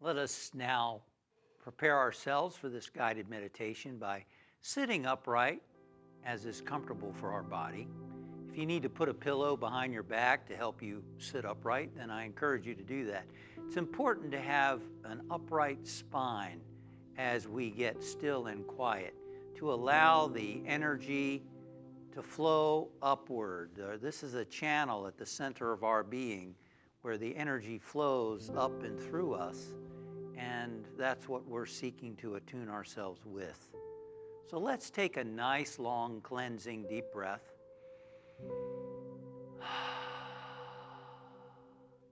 Let us now prepare ourselves for this guided meditation by sitting upright as is comfortable for our body. If you need to put a pillow behind your back to help you sit upright, then I encourage you to do that. It's important to have an upright spine as we get still and quiet to allow the energy to flow upward. This is a channel at the center of our being where the energy flows up and through us, and that's what we're seeking to attune ourselves with. So let's take a nice, long, cleansing, deep breath.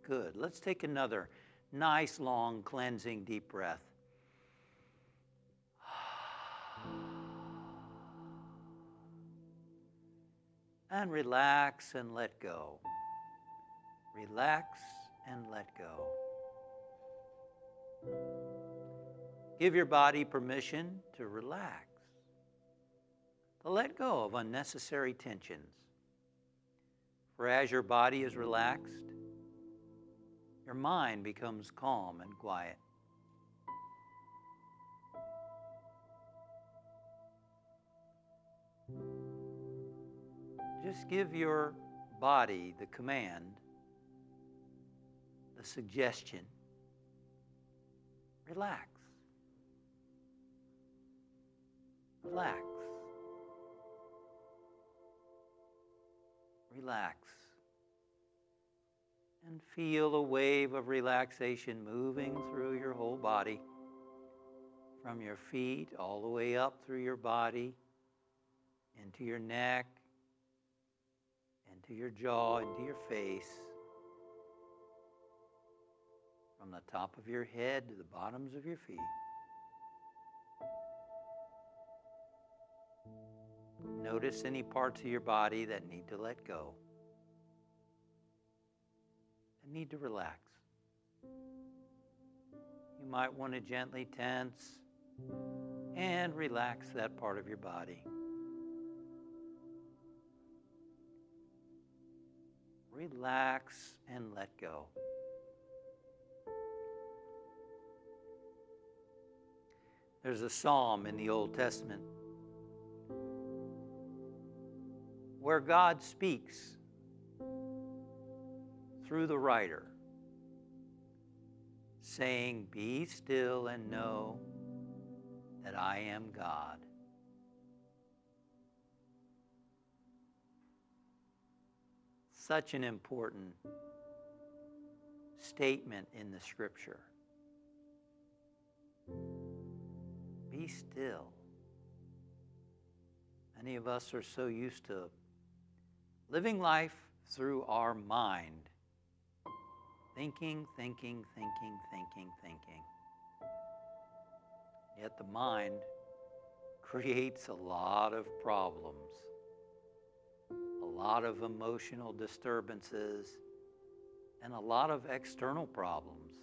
Good. Let's take another nice, long, cleansing, deep breath. And relax and let go. Relax and let go. Give your body permission to relax, to let go of unnecessary tensions. For as your body is relaxed, your mind becomes calm and quiet. Just give your body the command, the suggestion, relax. Relax. Relax. And feel a wave of relaxation moving through your whole body, from your feet all the way up through your body, into your neck, into your jaw, into your face, from the top of your head to the bottoms of your feet. Notice any parts of your body that need to let go, that need to relax. You might want to gently tense and relax that part of your body. Relax and let go. There's a psalm in the Old Testament where God speaks through the writer, saying, "Be still and know that I am God." Such an important statement in the Scripture. Be still. Many of us are so used to living life through our mind. Thinking. Yet the mind creates a lot of problems, a lot of emotional disturbances, and a lot of external problems.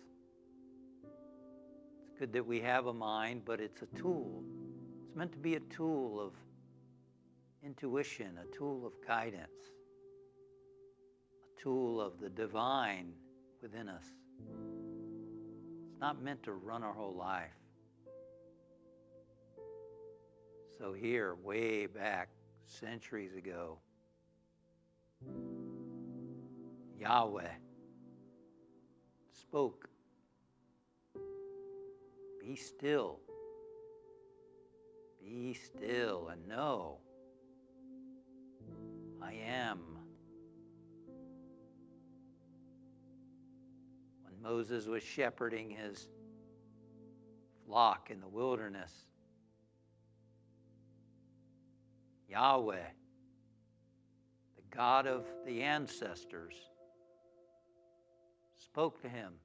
It's good that we have a mind, but it's a tool. It's meant to be a tool of intuition, a tool of guidance, a tool of the divine within us. It's not meant to run our whole life. So here, way back, centuries ago, Yahweh spoke, "Be still. Be still and know I am." When Moses was shepherding his flock in the wilderness, Yahweh, the God of the ancestors, spoke to him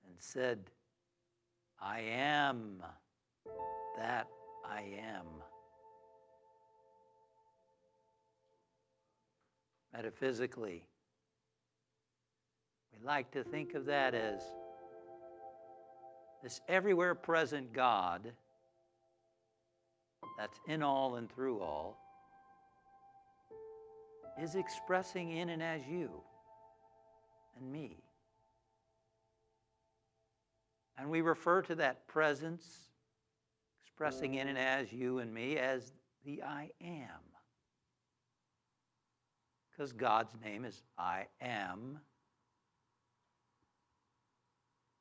and said, "I am that I am." Metaphysically, we like to think of that as this everywhere present God that's in all and through all is expressing in and as you and me. And we refer to that presence expressing in and as you and me as the I am. Because God's name is I am.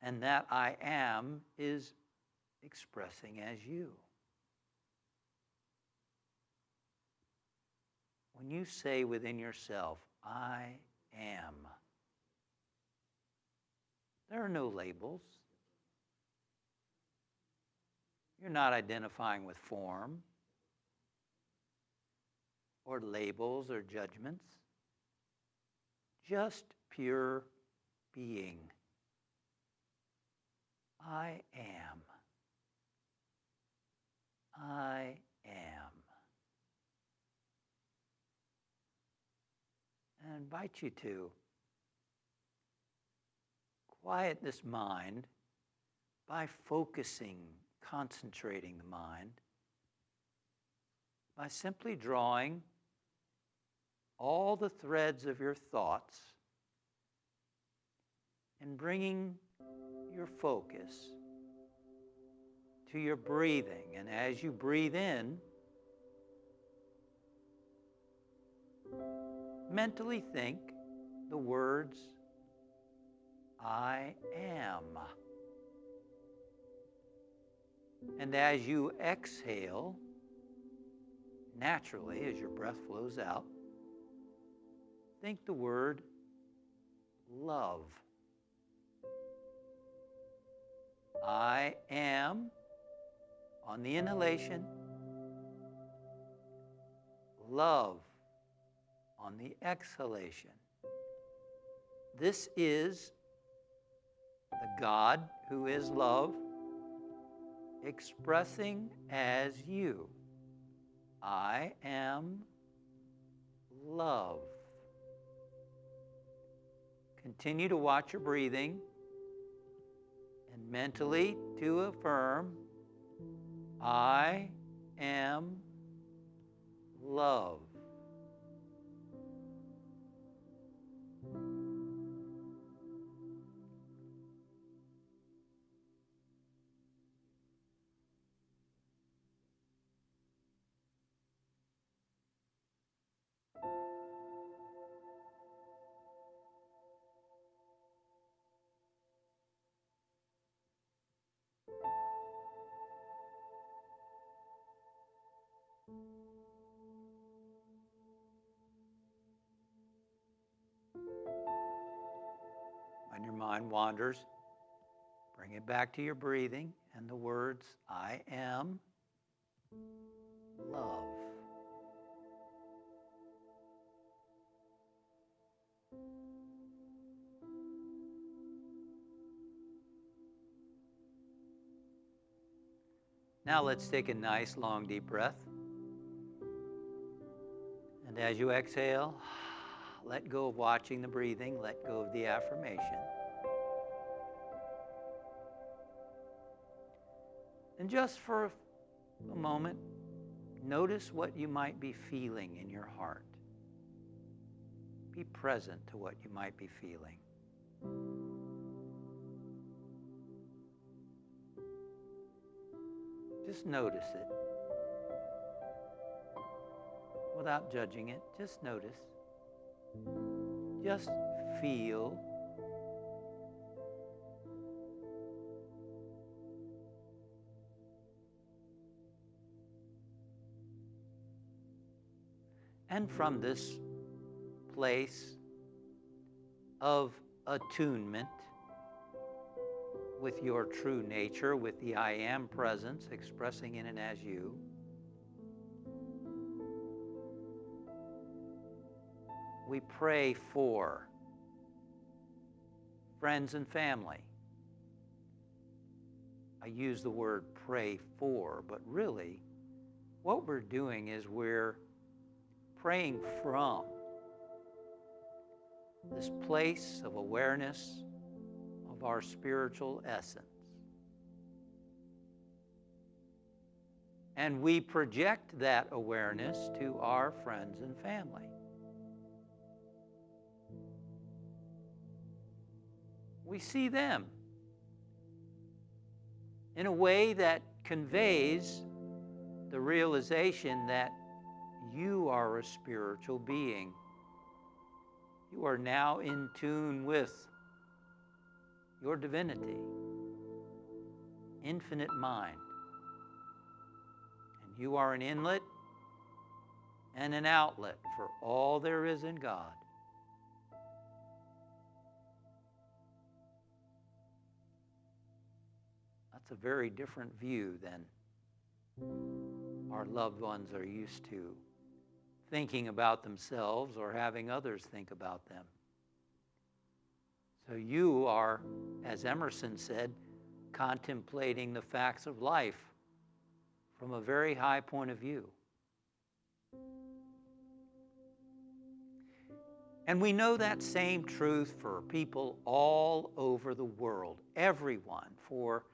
And that I am is expressing as you. When you say within yourself, I am, there are no labels. You're not identifying with form or labels or judgments. Just pure being. I am. I am. And I invite you to quiet this mind by focusing, concentrating the mind, by simply drawing all the threads of your thoughts and bringing your focus to your breathing. And as you breathe in, mentally think the words, I am. And as you exhale, naturally, as your breath flows out, think the word love. I am on the inhalation, love on the exhalation. This is the God who is love expressing as you. I am love. Continue to watch your breathing and mentally to affirm, I am love. When your mind wanders, bring it back to your breathing and the words, I am love. Now let's take a nice long deep breath. And as you exhale, let go of watching the breathing, let go of the affirmation. And just for a moment, notice what you might be feeling in your heart. Be present to what you might be feeling. Just notice it. Without judging it, just notice. Just feel. And from this place of attunement with your true nature, with the I am presence expressing in and as you, we pray for friends and family. I use the word pray for, but really what we're doing is we're praying from this place of awareness of our spiritual essence. And we project that awareness to our friends and family. We see them in a way that conveys the realization that you are a spiritual being. You are now in tune with your divinity, infinite mind. And you are an inlet and an outlet for all there is in God. That's a very different view than our loved ones are used to thinking about themselves or having others think about them. So you are, as Emerson said, contemplating the facts of life from a very high point of view. And we know that same truth for people all over the world, everyone, for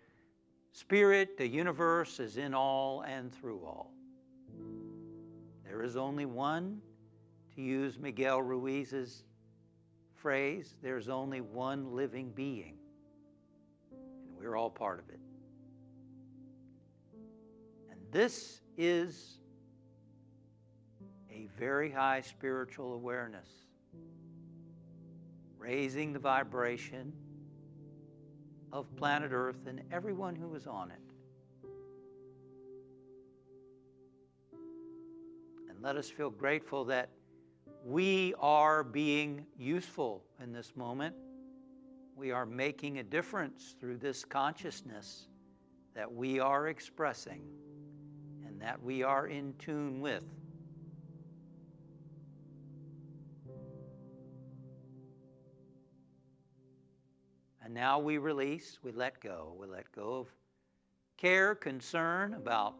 Spirit, the universe, is in all and through all. There is only one, to use Miguel Ruiz's phrase, there's only one living being, and we're all part of it. And this is a very high spiritual awareness, raising the vibration of planet Earth and everyone who is on it. And let us feel grateful that we are being useful in this moment. We are making a difference through this consciousness that we are expressing and that we are in tune with. And now we release, we let go. We let go of care, concern about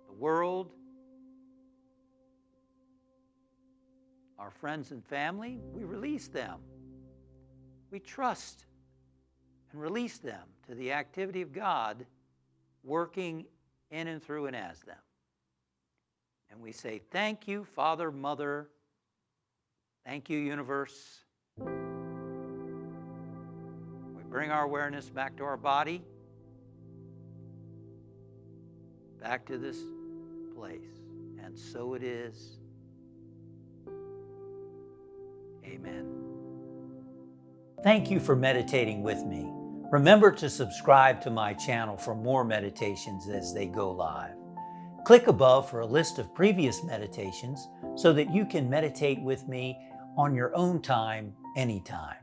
the world, our friends and family. We release them. We trust and release them to the activity of God working in and through and as them. And we say, thank you, Father, Mother. Thank you, universe. Bring our awareness back to our body, back to this place. And so it is. Amen. Thank you for meditating with me. Remember to subscribe to my channel for more meditations as they go live. Click above for a list of previous meditations so that you can meditate with me on your own time, anytime.